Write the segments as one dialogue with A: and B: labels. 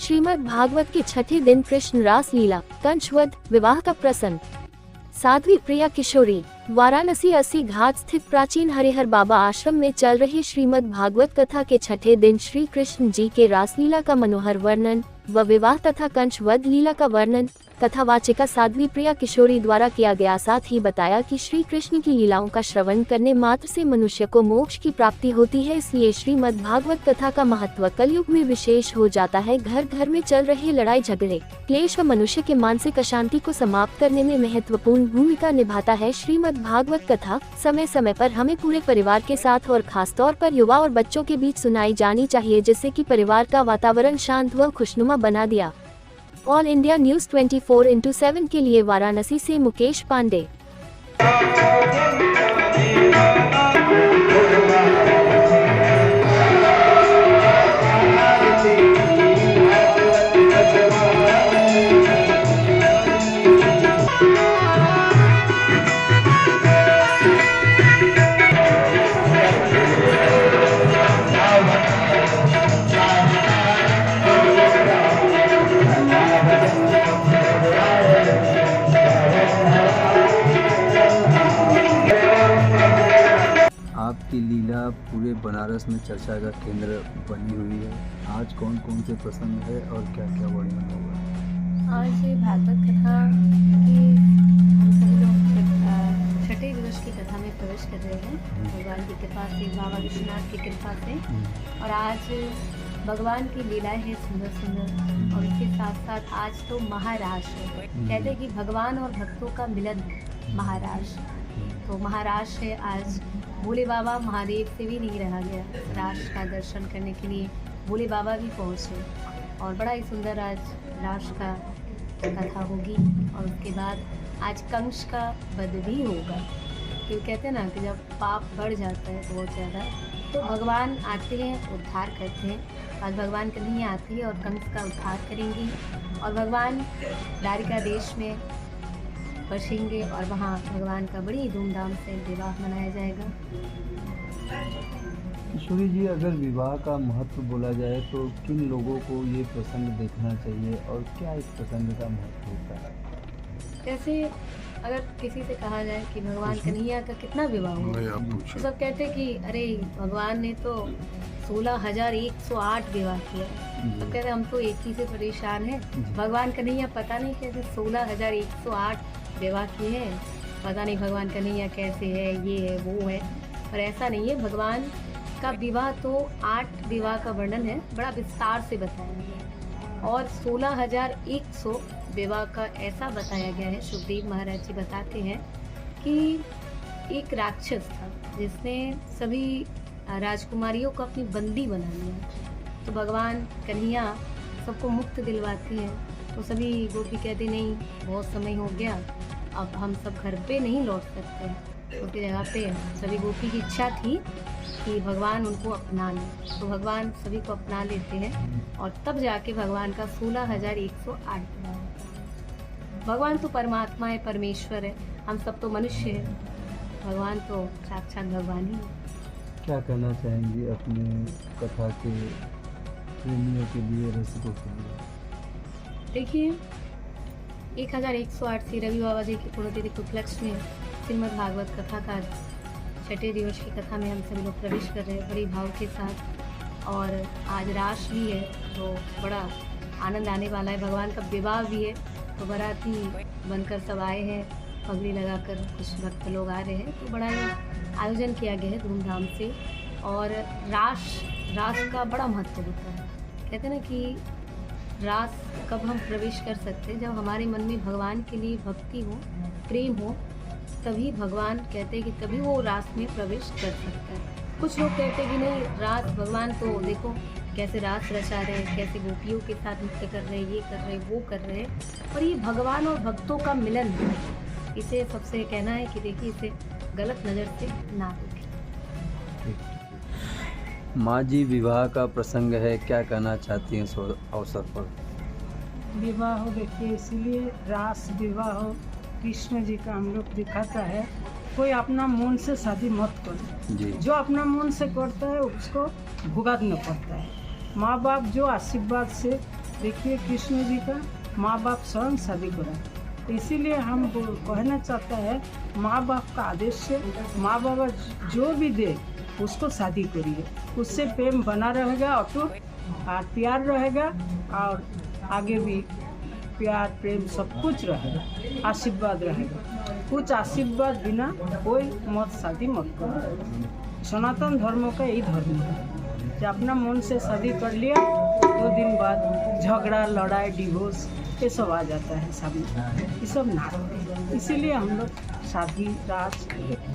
A: श्रीमद् भागवत के छठे दिन कृष्ण रास लीला कंचवध विवाह का प्रसंग। साध्वी प्रिया किशोरी वाराणसी 80 घाट स्थित प्राचीन हरिहर बाबा आश्रम में चल रही श्रीमद् भागवत कथा के छठे दिन श्री कृष्ण जी के रासलीला का मनोहर वर्णन व विवाह तथा कंचवध लीला का वर्णन कथावाचिका साध्वी प्रिया किशोरी द्वारा किया गया। साथ ही बताया कि श्री कृष्ण की लीलाओं का श्रवण करने मात्र से मनुष्य को मोक्ष की प्राप्ति होती है, इसलिए श्रीमद् भागवत कथा का महत्व कलयुग में विशेष हो जाता है। घर घर में चल रहे लड़ाई झगड़े क्लेश व मनुष्य के मानसिक अशांति को समाप्त करने में महत्वपूर्ण भूमिका निभाता है। श्रीमद् भागवत कथा समय समय पर हमें पूरे परिवार के साथ और खास तौर पर युवा और बच्चों के बीच सुनाई जानी चाहिए, जिससे कि परिवार का वातावरण शांत व खुशनुमा बना दिया। ऑल इंडिया न्यूज़ 24/7 के लिए वाराणसी से मुकेश पांडे।
B: आपकी लीला पूरे बनारस में चर्चा का केंद्र बनी हुई है। आज कौन कौन से प्रसंग है और क्या क्या वर्णन होगा?
C: आज भागवत कथा की हम सभी लोग छठे दिवस की कथा में प्रवेश कर रहे हैं भगवान की कृपा से, बाबा विश्वनाथ की कृपा से। और आज भगवान की लीलाएं हैं सुंदर सुंदर, और इसके साथ साथ आज तो महाराज है। कहते हैं कि भगवान और भक्तों का मिलन महाराज, तो महाराज है आज। भोले बाबा महादेव से भी नहीं रहा गया, रास का दर्शन करने के लिए भोले बाबा भी पहुँचे, और बड़ा ही सुंदर आज रास का कथा होगी। और उसके बाद आज कंस का वध भी होगा, क्योंकि कहते हैं ना कि जब पाप बढ़ जाता है बहुत ज़्यादा तो भगवान आते हैं, उद्धार करते हैं। आज भगवान कन्हैया आती है और कंस का उद्धार करेंगी, और भगवान द्वारिका देश में बसेंगे, और वहाँ भगवान का बड़ी धूमधाम से विवाह मनाया जाएगा।
B: किशोरी जी, अगर विवाह का महत्व बोला जाए तो किन लोगों को ये प्रसंग देखना चाहिए और क्या इस प्रसंग का महत्व होता है?
C: जैसे अगर किसी से कहा जाए कि भगवान कन्हैया का कितना विवाह हुआ, तो सब कहते हैं कि अरे भगवान ने तो 16,108 विवाह किया। तो कहते हम तो एक ही से परेशान हैं, भगवान कन्हैया पता नहीं कैसे 16,108 विवाह किए हैं, पता नहीं भगवान कन्हैया कैसे है, ये है वो है। पर ऐसा नहीं है, भगवान का विवाह तो 8 विवाह का वर्णन है, बड़ा विस्तार से बताया गया, और 16,100 विवाह का ऐसा बताया गया है। सुखदेव महाराज जी बताते हैं कि एक राक्षस था जिसने सभी राजकुमारियों को अपनी बंदी बना लिया। तो भगवान कन्हैया सबको मुक्त दिलवाते हैं, तो सभी गोपी कहते नहीं बहुत समय हो गया, अब हम सब घर पे नहीं लौट सकते। उसकी जगह पे सभी गोपी की इच्छा थी कि भगवान उनको अपना लें, तो भगवान सभी को अपना लेते हैं, और तब जाके भगवान का 16,108 विवाह होता है। भगवान तो परमात्मा है, परमेश्वर है, हम सब तो मनुष्य हैं, भगवान तो साक्षात भगवान ही है।
B: क्या कहना चाहेंगी अपने कथा के प्रेमियों के लिए, रसिकों के लिए?
C: देखिए, 1108 श्री रवि बाबा जी की पुण्यतिथि के उपलक्ष्य में श्रीमद् भागवत कथा का छठे दिवस की कथा में हम सभी लोग प्रवेश कर रहे हैं बड़ी भाव के साथ। और आज रास भी है, तो बड़ा आनंद आने वाला है। भगवान का विवाह भी है, तो बाराती बनकर सब आए हैं, पगड़ी लगाकर कुछ भक्त लोग आ रहे हैं, तो बड़ा ही आयोजन किया गया है धूमधाम से। और रास का बड़ा महत्व होता है। कहते हैं ना कि रास कब हम प्रवेश कर सकते हैं, जब हमारे मन में भगवान के लिए भक्ति हो, प्रेम हो, तभी भगवान कहते हैं कि तभी वो रास में प्रवेश कर सकता है। कुछ लोग कहते हैं कि नहीं, रास भगवान तो देखो कैसे रास रचा रहे, कैसे गोपियों के साथ नृत्य कर रहे, ये कर रहे, वो कर रहे, और ये भगवान और भक्तों का मिलन है। इसे सबसे कहना है कि देखिए, इसे गलत नज़र से ना देखें।
B: माँ जी, विवाह का प्रसंग है, क्या कहना चाहती हैं इस अवसर पर?
D: विवाह हो, देखिए इसीलिए रास विवाह हो कृष्ण जी का हम लोग दिखाता है। कोई अपना मन से शादी मत करे, जो अपना मन से करता है उसको भुगतना पड़ता है। माँ बाप जो आशीर्वाद से देखिए कृष्ण जी का माँ बाप स्वयं शादी कराए, तो इसीलिए हम कहना चाहते हैं माँ बाप का आदेश से माँ बाप जो भी दे उसको शादी करिए, उससे प्रेम बना रहेगा, अटूट और प्यार रहेगा, और आगे भी प्यार प्रेम सब कुछ रहेगा, आशीर्वाद रहेगा। कुछ आशीर्वाद बिना कोई मत शादी मत करो। सनातन धर्म का यही धर्म है कि अपना मन से शादी कर लिया, 2 दिन बाद झगड़ा लड़ाई डिवोर्स ये सब आ जाता है सामने, ये सब ना हो। इसीलिए हम लोग शादी राज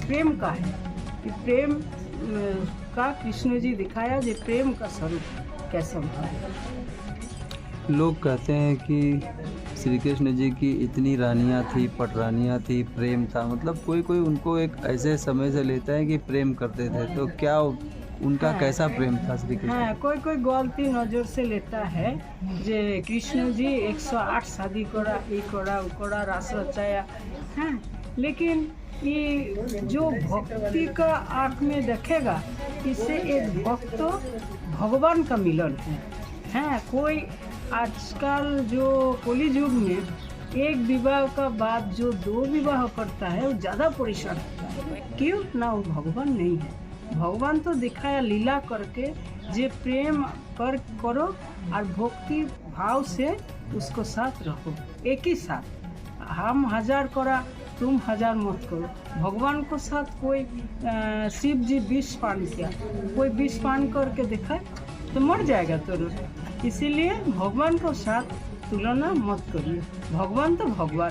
D: प्रेम का है कि प्रेम का कृष्ण जी दिखाया जो प्रेम का स्वरूप कैसा होता है।
B: लोग कहते हैं कि श्री कृष्ण जी की इतनी रानियाँ थी, पटरानियाँ थी, प्रेम था, मतलब कोई कोई उनको एक ऐसे समय से लेता है कि प्रेम करते थे, तो क्या उनका कैसा प्रेम था श्री कृष्ण?
D: हाँ, कोई कोई गलती नज़र से लेता है जे कृष्ण जी 108 शादी करा, ये करा वो करा, रास रचाया, हाँ, लेकिन ये जो भक्ति का आँख में देखेगा इससे एक भक्त भगवान का मिलन है। हाँ, कोई आजकल जो कली युग में एक विवाह का बाद जो 2 विवाह करता है वो ज़्यादा परेशान होता है। क्यों ना? वो भगवान नहीं है। भगवान तो दिखाया लीला करके जे प्रेम करो और भक्ति भाव से उसको साथ रखो, एक ही साथ। हम 1000 करा, तुम 1000 मत करो। भगवान को साथ कोई शिव जी 20 पान किया, कोई 20 पान करके दिखाए तो मर जाएगा तुरंत। इसीलिए भगवान को साथ तुलना मत करिए, भगवान तो भगवान।